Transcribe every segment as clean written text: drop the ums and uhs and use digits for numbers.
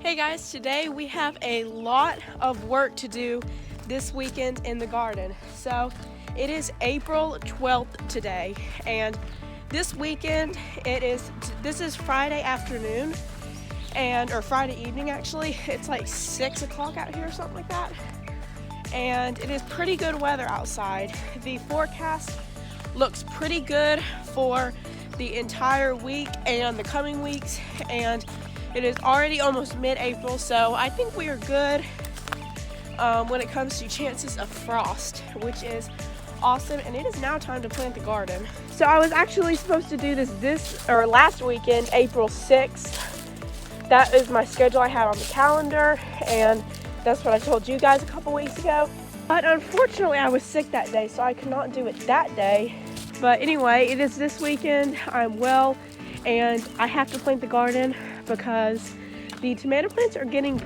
Hey guys, today we have a lot of work to do this weekend in the garden. So it is April 12th today, and this weekend this is Friday afternoon, or Friday evening actually. It's like 6 o'clock out here or something like that. And it is pretty good weather outside. The forecast looks pretty good for the entire week and the coming weeks, and it is already almost mid-April, so I think we are good when it comes to chances of frost, which is awesome. And it is now time to plant the garden. So I was actually supposed to do this last weekend, April 6th. That is my schedule I had on the calendar, and that's what I told you guys a couple weeks ago. But unfortunately, I was sick that day, so I could not do it that day. But anyway, it is this weekend. I'm well, and I have to plant the garden because the tomato plants are getting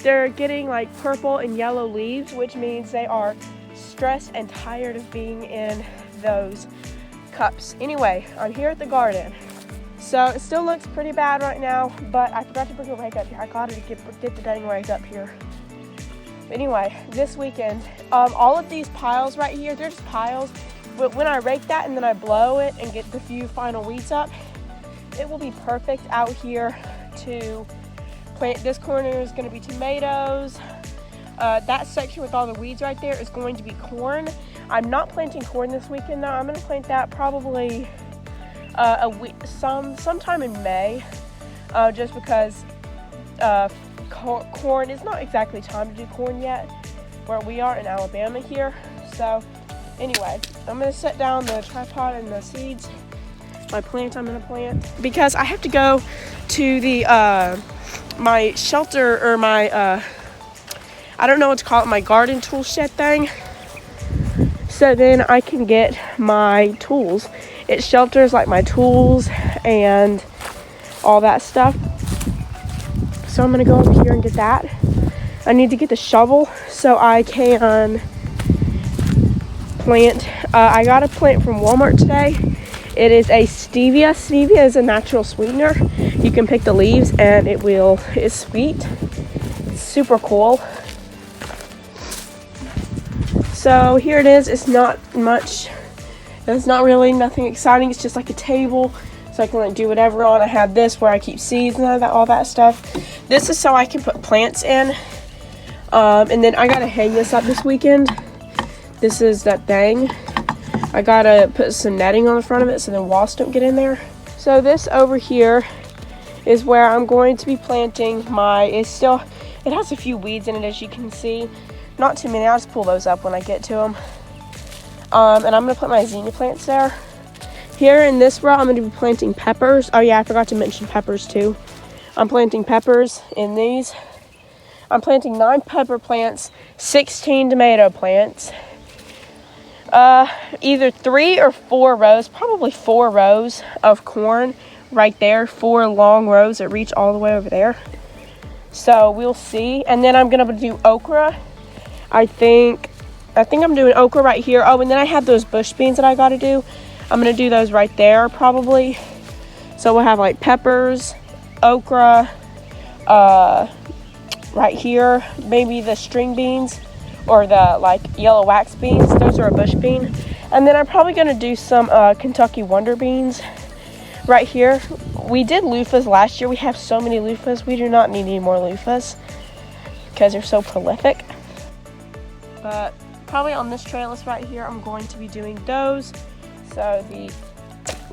they're getting like purple and yellow leaves, which means they are stressed and tired of being in those cups. Anyway, I'm here at the garden. So it still looks pretty bad right now, but I forgot to bring a rake up here. I got to get the dang rake up here. Anyway, this weekend, all of these piles right here, they're just piles. But when I rake that and then I blow it and get the few final weeds up, it will be perfect out here to plant. This corner is going to be tomatoes. That section with all the weeds right there is going to be corn. I'm not planting corn this weekend though. I'm going to plant that probably sometime in May, just because corn is not exactly time to do corn yet where we are in Alabama here. So anyway, I'm going to set down the tripod and the seeds. My plant I'm going to plant because I have to go to the my shelter, or my I don't know what to call it, my garden tool shed thing, so then I can get my tools. It shelters like my tools and all that stuff. So I'm going to go over here and get that. I need to get the shovel so I can plant. I got a plant from Walmart today. It is a stevia. Stevia is a natural sweetener. You can pick the leaves and it's sweet. It's super cool. So here it is. It's not much. It's not really nothing exciting. It's just like a table, so I can like do whatever on. I have this where I keep seeds and all that stuff. This is so I can put plants in. And then I gotta hang this up this weekend. This is that thing. I gotta put some netting on the front of it so the wasps don't get in there. So this over here is where I'm going to be planting it has a few weeds in it, as you can see. Not too many. I'll just pull those up when I get to them. And I'm going to put my zinnia plants there. Here in this row, I'm going to be planting peppers. Oh yeah, I forgot to mention peppers too. I'm planting peppers in these. I'm planting 9 pepper plants, 16 tomato plants. Either 3 or 4 rows, probably 4 rows of corn right there. 4 long rows that reach all the way over there. So we'll see. And then I'm going to do okra. I think I'm doing okra right here. Oh, and then I have those bush beans that I got to do. I'm going to do those right there probably. So we'll have like peppers, okra, right here, maybe the string beans or the like yellow wax beans. Those are a bush bean. And then I'm probably going to do some Kentucky Wonder beans right here. We did loofahs last year. We have so many loofahs. We do not need any more loofahs because they're so prolific. But probably on this trellis right here, I'm going to be doing those. So the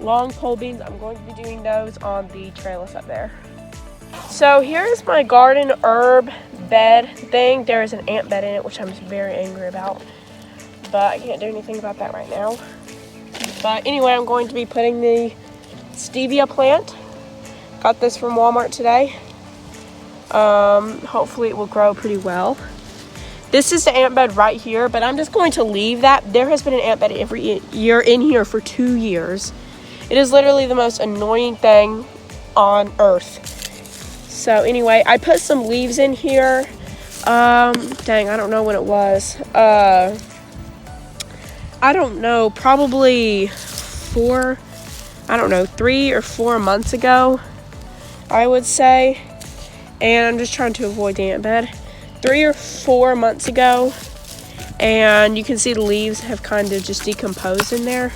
long pole beans, I'm going to be doing those on the trellis up there. So here is my garden herb bed thing. There is an ant bed in it, which I'm very angry about, but I can't do anything about that right now. But anyway, I'm going to be putting the stevia plant. Got this from Walmart today. Hopefully it will grow pretty well. This is the ant bed right here, but I'm just going to leave that. There has been an ant bed every year in here for 2 years. It is literally the most annoying thing on earth. So anyway, I put some leaves in here. Dang, I don't know when it was. I don't know, probably 3 or 4 months ago. I would say. And I'm just trying to avoid the ant bed. 3 or 4 months ago, and you can see the leaves have kind of just decomposed in there.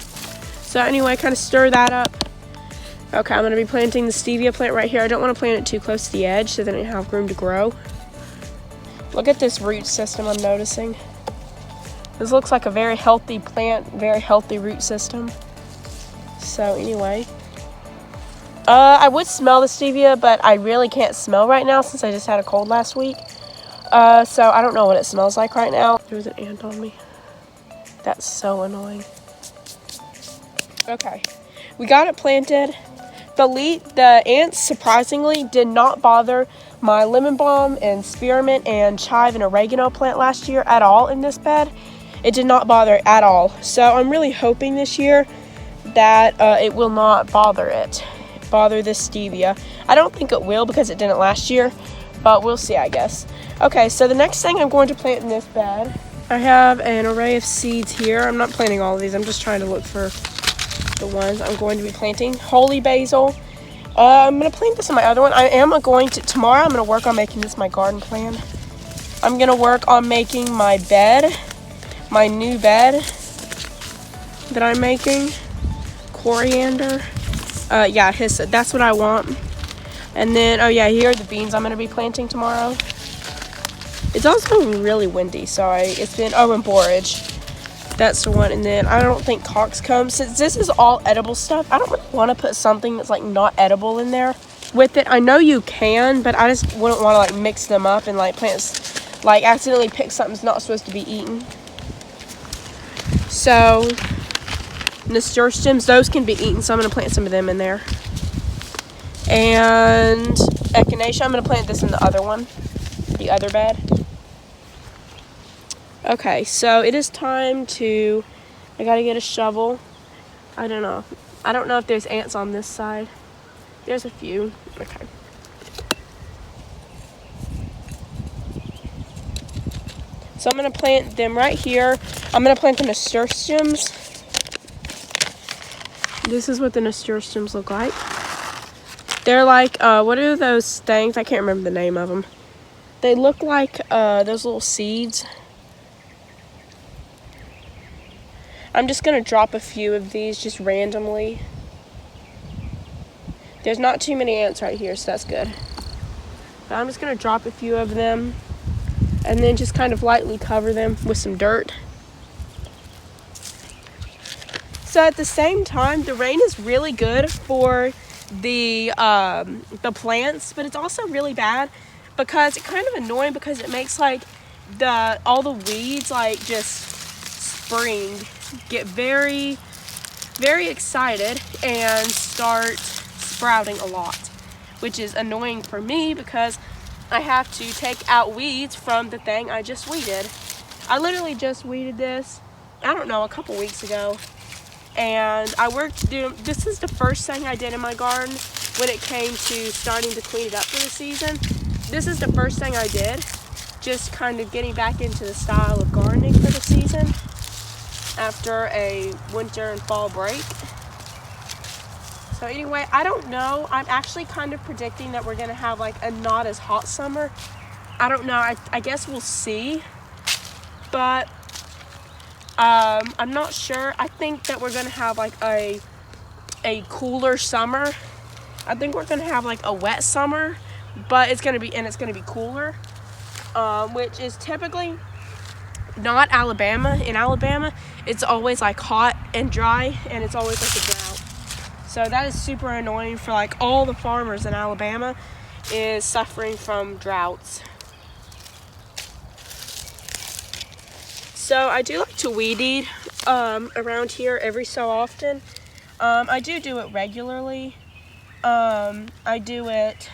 So anyway, kind of stir that up. Okay, I'm going to be planting the stevia plant right here. I don't want to plant it too close to the edge so that it have room to grow. Look at this root system I'm noticing. This looks like a very healthy plant, very healthy root system. So anyway, I would smell the stevia, but I really can't smell right now since I just had a cold last week. So I don't know what it smells like right now. There's an ant on me. That's so annoying. Okay, we got it planted. The ants surprisingly did not bother my lemon balm and spearmint and chive and oregano plant last year at all in this bed. It did not bother it at all. So I'm really hoping this year that it will not bother this stevia. I don't think it will because it didn't last year, but we'll see, I guess. Okay, so the next thing I'm going to plant in this bed, I have an array of seeds here. I'm not planting all of these. I'm just trying to look for the ones I'm going to be planting. Holy basil. I'm going to plant this in my other one. Tomorrow I'm going to work on making this my garden plan. I'm going to work on making my bed, my new bed that I'm making. Coriander. Yeah, hyssop. That's what I want. And then, oh yeah, here are the beans I'm going to be planting tomorrow. It's also really windy, so and borage. That's the one. And then I don't think coxcomb, since this is all edible stuff, I don't really want to put something that's like not edible in there with it. I know you can, but I just wouldn't want to like mix them up and like accidentally pick something that's not supposed to be eaten. So nasturtiums, those can be eaten, so I'm going to plant some of them in there. And echinacea, I'm going to plant this in the other one, the other bed. Okay, so it is time I gotta get a shovel. I don't know if there's ants on this side. There's a few. Okay. So I'm gonna plant them right here. I'm gonna plant the nasturtiums. This is what the nasturtiums look like. They're like, what are those things? I can't remember the name of them. They look like those little seeds. I'm just going to drop a few of these just randomly. There's not too many ants right here, so that's good. But I'm just going to drop a few of them and then just kind of lightly cover them with some dirt. So at the same time, the rain is really good for the plants, but it's also really bad because it's kind of annoying because it makes like all the weeds like just spring, get very, very excited and start sprouting a lot, which is annoying for me because I have to take out weeds from the thing I just weeded. I literally just weeded this, I don't know, a couple weeks ago. And this is the first thing I did in my garden when it came to starting to clean it up for the season. This is the first thing I did, just kind of getting back into the style of gardening for the season after a winter and fall break. So anyway, I don't know. I'm actually kind of predicting that we're going to have like a not as hot summer. I don't know. I guess we'll see. But I'm not sure. I think that we're going to have like a cooler summer. I think we're going to have like a wet summer, but it's going to be cooler, which is typically not Alabama. In Alabama, it's always like hot and dry, and it's always like a drought. So that is super annoying for like all the farmers in Alabama is suffering from droughts. So I do like to weed eat around here every so often. I do it regularly. I do it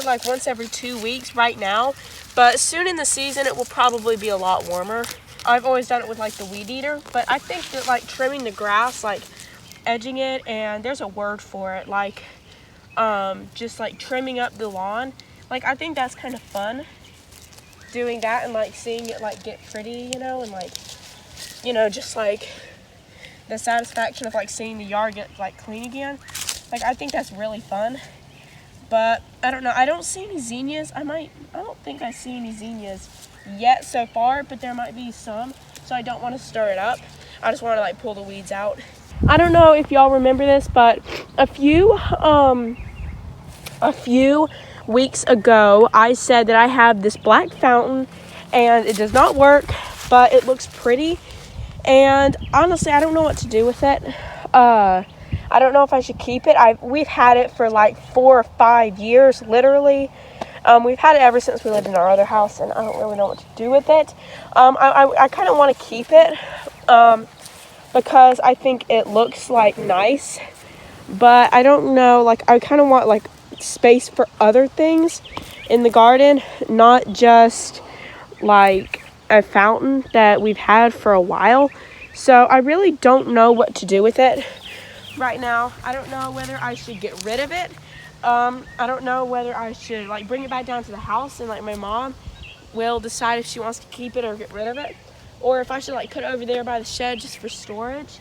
like once every 2 weeks right now, but soon in the season it will probably be a lot warmer. I've always done it with like the weed eater, but I think that like trimming the grass, like edging it, and there's a word for it, like just like trimming up the lawn, like I think that's kind of fun doing that and like seeing it like get pretty, and like just like the satisfaction of like seeing the yard get like clean again. Like, I think that's really fun. But I don't know. I don't see any zinnias. I don't think I see any zinnias yet so far, but there might be some. So I don't want to stir it up. I just want to like pull the weeds out. I don't know if y'all remember this, but a few weeks ago, I said that I have this black fountain and it does not work, but it looks pretty. And honestly, I don't know what to do with it. I don't know if I should keep it. We've had it for like 4 or 5 years, literally. We've had it ever since we lived in our other house, and I don't really know what to do with it. I kind of want to keep it because I think it looks like nice, but I don't know. Like, I kind of want like space for other things in the garden, not just like a fountain that we've had for a while. So I really don't know what to do with it right now. I don't know whether I should get rid of it. I don't know whether I should like bring it back down to the house and like my mom will decide if she wants to keep it or get rid of it, or if I should like put it over there by the shed just for storage.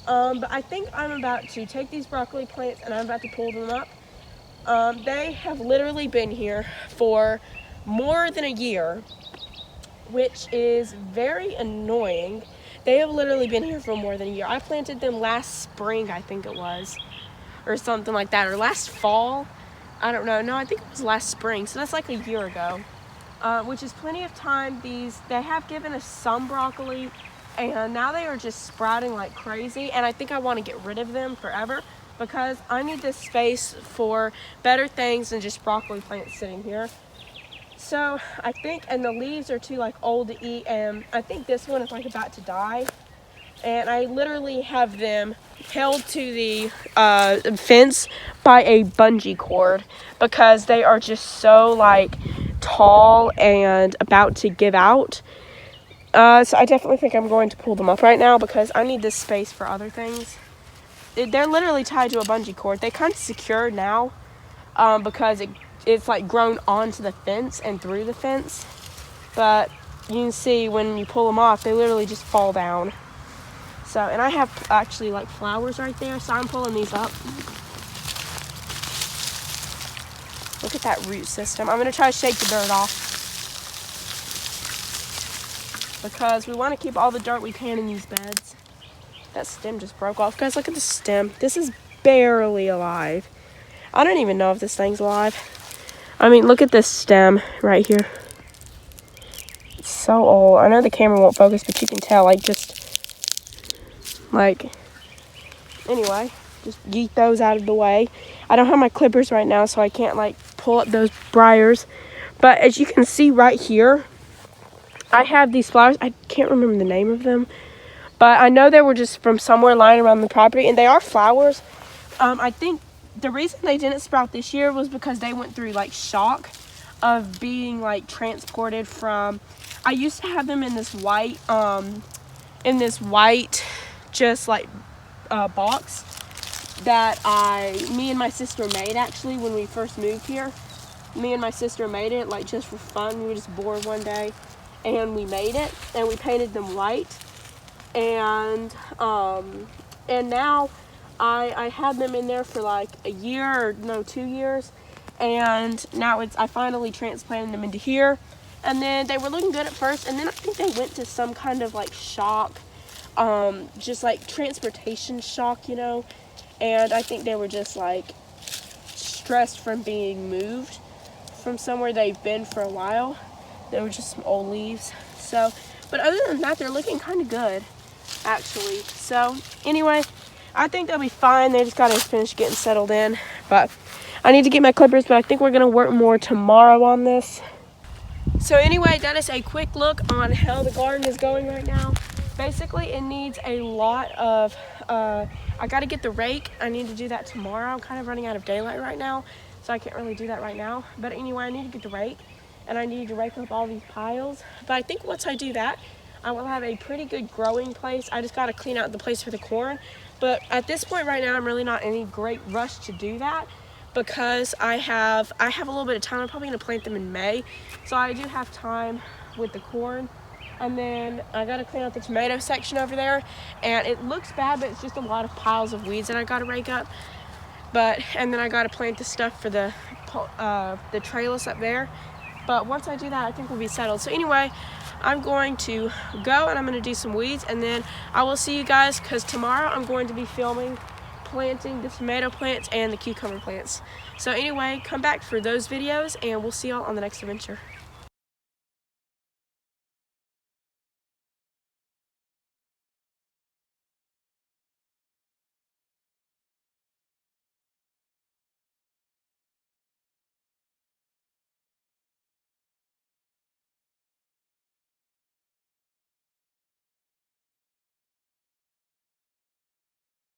But I think I'm about to take these broccoli plants and I'm about to pull them up. They have literally been here for more than a year, which is very annoying. They have literally been here for more than a year. I planted them last spring, I think it was, or something like that, or last fall. I don't know. No, I think it was last spring, so that's like a year ago, which is plenty of time. They have given us some broccoli, and now they are just sprouting like crazy, and I think I want to get rid of them forever because I need this space for better things than just broccoli plants sitting here. So I think, and the leaves are too like old to eat, and I think this one is like about to die. And I literally have them held to the fence by a bungee cord because they are just so like tall and about to give out. So I definitely think I'm going to pull them up right now because I need this space for other things. They're literally tied to a bungee cord. They kind of secure now because it's like grown onto the fence and through the fence, but you can see when you pull them off, they literally just fall down. So, and I have actually like flowers right there, so I'm pulling these up. Look at that root system. I'm gonna try to shake the dirt off because we want to keep all the dirt we can in these beds. That stem just broke off. Guys, look at the stem. This is barely alive. I don't even know if this thing's alive. I mean, look at this stem right here. It's so old. I know the camera won't focus, but you can tell, like, anyway, just yeet those out of the way. I don't have my clippers right now, so I can't, like, pull up those briars. But as you can see right here, I have these flowers. I can't remember the name of them, but I know they were just from somewhere lying around the property, and they are flowers. I think the reason they didn't sprout this year was because they went through like shock of being like transported from, I used to have them in this white just like box that me and my sister made actually when we first moved here. Me and my sister made it like just for fun. We were just bored one day and we made it and we painted them white, and now I had them in there for like a year or no 2 years, and now I finally transplanted them into here. And then they were looking good at first, and then I think they went to some kind of like shock, just like transportation shock, you know, and I think they were just like stressed from being moved from somewhere they've been for a while. They were just some old leaves. So, but other than that, they're looking kind of good actually. So anyway, I think they'll be fine. They just gotta finish getting settled in. But I need to get my clippers, but I think we're gonna work more tomorrow on this. So anyway, that is a quick look on how the garden is going right now. Basically, it needs a lot of, I gotta get the rake. I need to do that tomorrow. I'm kind of running out of daylight right now, so I can't really do that right now. But anyway, I need to get the rake, and I need to rake up all these piles. But I think once I do that, I will have a pretty good growing place. I just gotta clean out the place for the corn. But at this point right now, I'm really not in any great rush to do that because I have a little bit of time. I'm probably gonna plant them in May, so I do have time with the corn. And then I gotta clean out the tomato section over there, and it looks bad, but it's just a lot of piles of weeds that I gotta rake up. and then I gotta plant the stuff for the trellis up there. But once I do that, I think we'll be settled. So anyway, I'm going to go and I'm going to do some weeds, and then I will see you guys, because tomorrow I'm going to be filming planting the tomato plants and the cucumber plants. So anyway, come back for those videos, and we'll see y'all on the next adventure.